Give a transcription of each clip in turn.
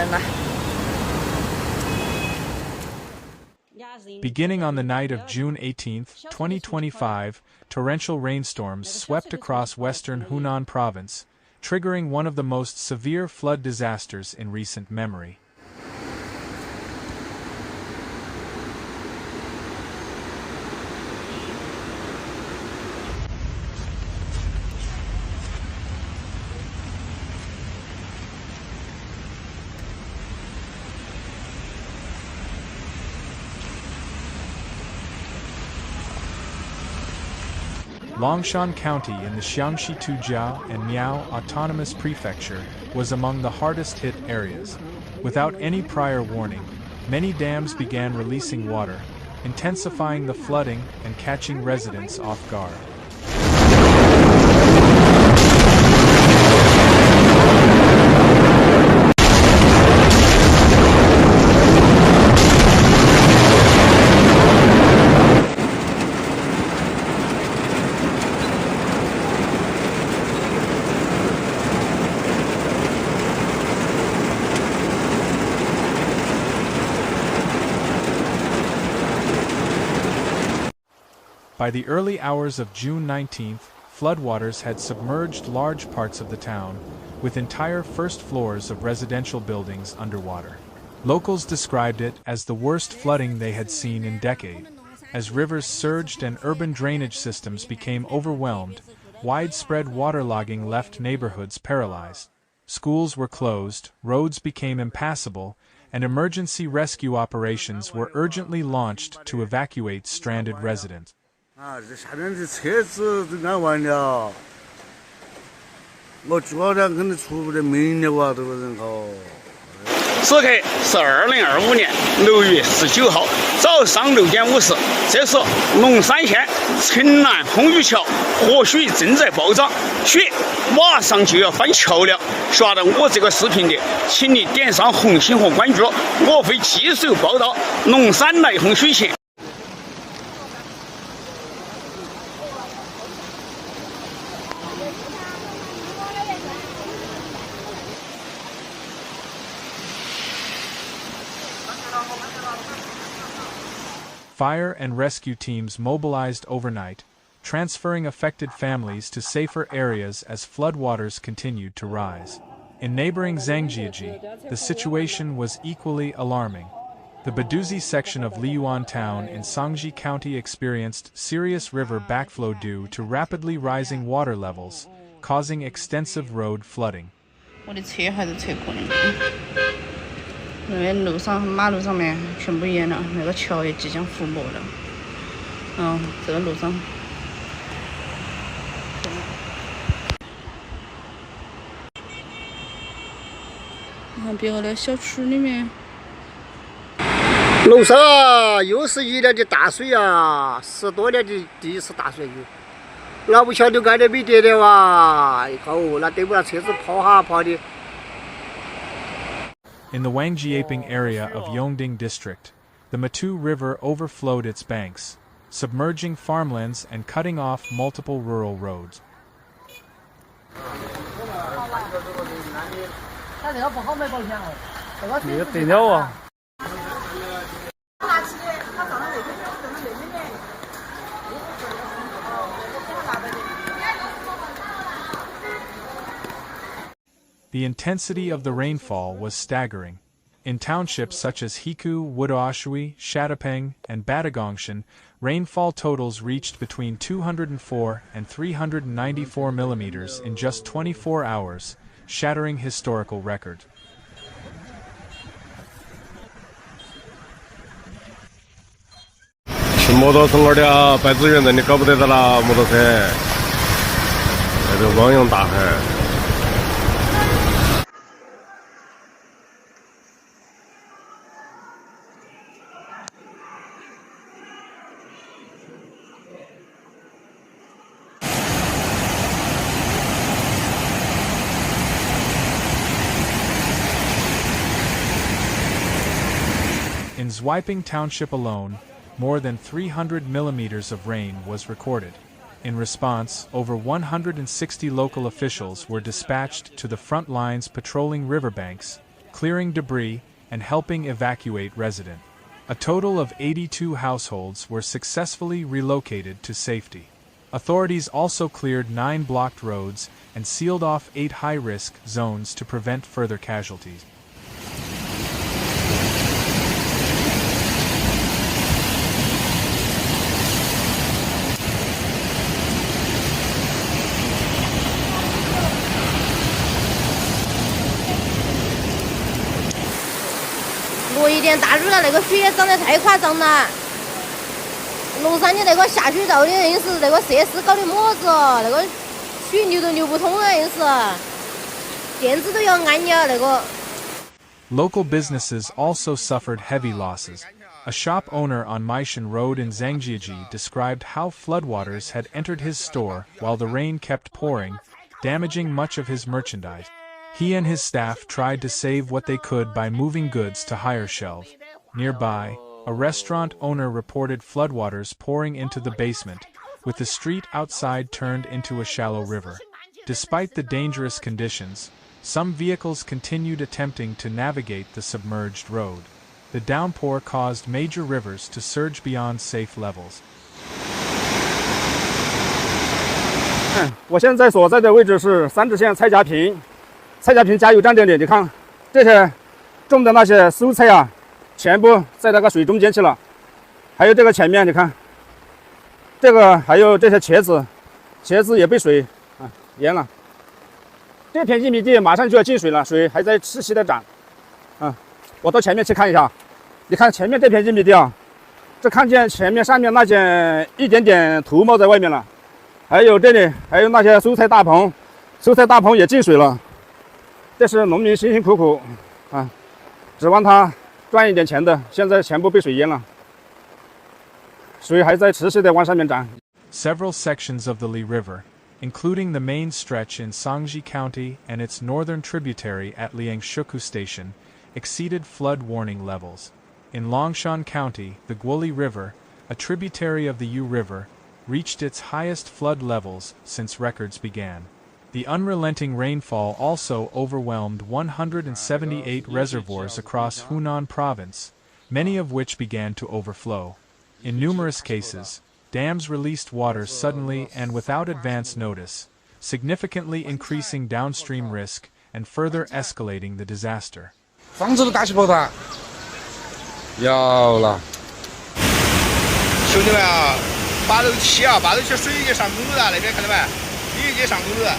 人了。 Beginning on the night of June 18, 2025, torrential rainstorms swept across western Hunan Province, triggering one of the most severe flood disasters in recent memory. Longshan County in the Xiangxi Tujia and Miao Autonomous Prefecture was among the hardest hit areas. Without any prior warning, many dams began releasing water, intensifying the flooding and catching residents off guard. By the early hours of June 19th, floodwaters had submerged large parts of the town, with entire first floors of residential buildings underwater. Locals described it as the worst flooding they had seen in decades. As rivers surged and urban drainage systems became overwhelmed, widespread waterlogging left neighborhoods paralyzed. Schools were closed, roads became impassable, and emergency rescue operations were urgently launched to evacuate stranded residents. 这下面的车子都安完了，我昨天可能出不得命了哇，这个人哦。此刻是2025年6月19号早上6点50，这时龙山县城南红玉桥河水正在暴涨，雪马上就要翻桥了。刷到我这个视频的，请你点上红心和关注，我会继续报道龙山来洪水情。 Fire and rescue teams mobilized overnight, transferring affected families to safer areas as floodwaters continued to rise. In neighboring Xiangxi, the situation was equally alarming. The Baduzi section of Liyuan town in Xiangxi County experienced serious river backflow due to rapidly rising water levels, causing extensive road flooding. 我的车还是车库里面。 那个路上、马路上面全部淹了，那个桥也即将覆没了。这个路上，你看别个的小区里面，楼上啊，又是一年的大水啊，10多年的第一次大水有，那不晓得盖得没得的哇！哦，那对不那车子跑哈跑的。 In the Wangjiaping area of Yongding district, the Metu River overflowed its banks, submerging farmlands and cutting off multiple rural roads. The intensity of the rainfall was staggering. In townships such as Hiku, Wudaoshui, Shatapeng, and Badagongshan, rainfall totals reached between 204 and 394 millimeters in just 24 hours, shattering historical record. In Zwiping Township alone, more than 300 millimeters of rain was recorded. In response, over 160 local officials were dispatched to the front lines patrolling riverbanks, clearing debris, and helping evacuate residents. A total of 82 households were successfully relocated to safety. Authorities also cleared 9 blocked roads and sealed off 8 high-risk zones to prevent further casualties.落一点大雨了，那个雪涨得太夸张了。龙山的那个下水道的硬是那个设施搞的么子哦，那个水流都流不通了，硬是电子都要安了那个。Local businesses also suffered heavy losses. A shop owner on Maishan Road in Xiangxi described how floodwaters had entered his store while the rain kept pouring, damaging much of his merchandise. He and his staff tried to save what they could by moving goods to higher shelves. Nearby, a restaurant owner reported floodwaters pouring into the basement, with the street outside turned into a shallow river. Despite the dangerous conditions, some vehicles continued attempting to navigate the submerged road. The downpour caused major rivers to surge beyond safe levels. 我现在所在的位置是三支线蔡家坪加油站这里，你看这些种的那些蔬菜啊，全部在那个水中间去了。还有这个前面，你看，这个还有这些茄子也被水淹了。这片玉米地马上就要进水了，水还在持续的涨。我到前面去看一下，你看前面这片玉米地啊，这看见前面上面那些一点点土冒在外面了。还有这里还有那些蔬菜大棚也进水了。这是农民辛辛苦苦指望他赚一点钱的，现在全部被水淹了，水还在持续的往上面涨。Several sections of the Li River, including the main stretch in Xiangxi County and its northern tributary at Liangshuku Station, exceeded flood warning levels. In Longshan County, the Guoli River, a tributary of the Yu River, reached its highest flood levels since records began. The unrelenting rainfall also overwhelmed 178 reservoirs across Hunan Province, many of which began to overflow. In numerous cases, dams released water suddenly and without advance notice, significantly increasing downstream risk and further escalating the disaster. 房子都打起泡它，要了。兄弟们啊，8楼7啊，8楼7水已经上公路了，那边看到没？已经上公路了。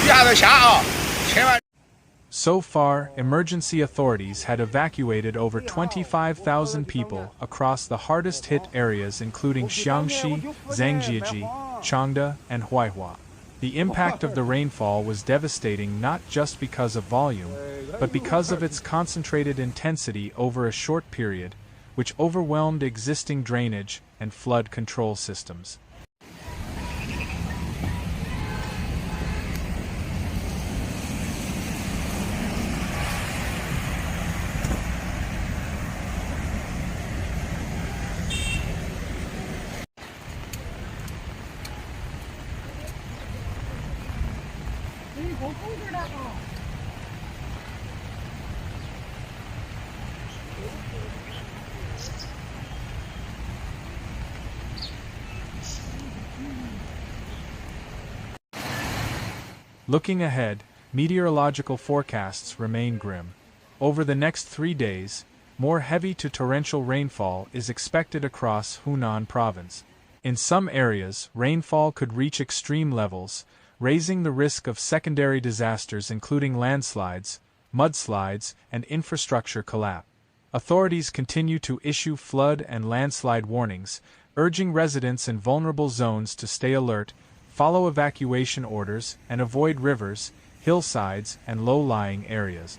雨还在下啊，千万。 So far, emergency authorities had evacuated over 25,000 people across the hardest-hit areas including Xiangxi, Xiangxi, Changde, and Huaihua. The impact of the rainfall was devastating not just because of volume, but because of its concentrated intensity over a short period, which overwhelmed existing drainage and flood control systems. Looking ahead, meteorological forecasts remain grim. Over the next 3 days, more heavy to torrential rainfall is expected across Hunan Province. In some areas, rainfall could reach extreme levels, raising the risk of secondary disasters including landslides, mudslides, and infrastructure collapse. Authorities continue to issue flood and landslide warnings, urging residents in vulnerable zones to stay alert, follow evacuation orders, and avoid rivers, hillsides, and low-lying areas.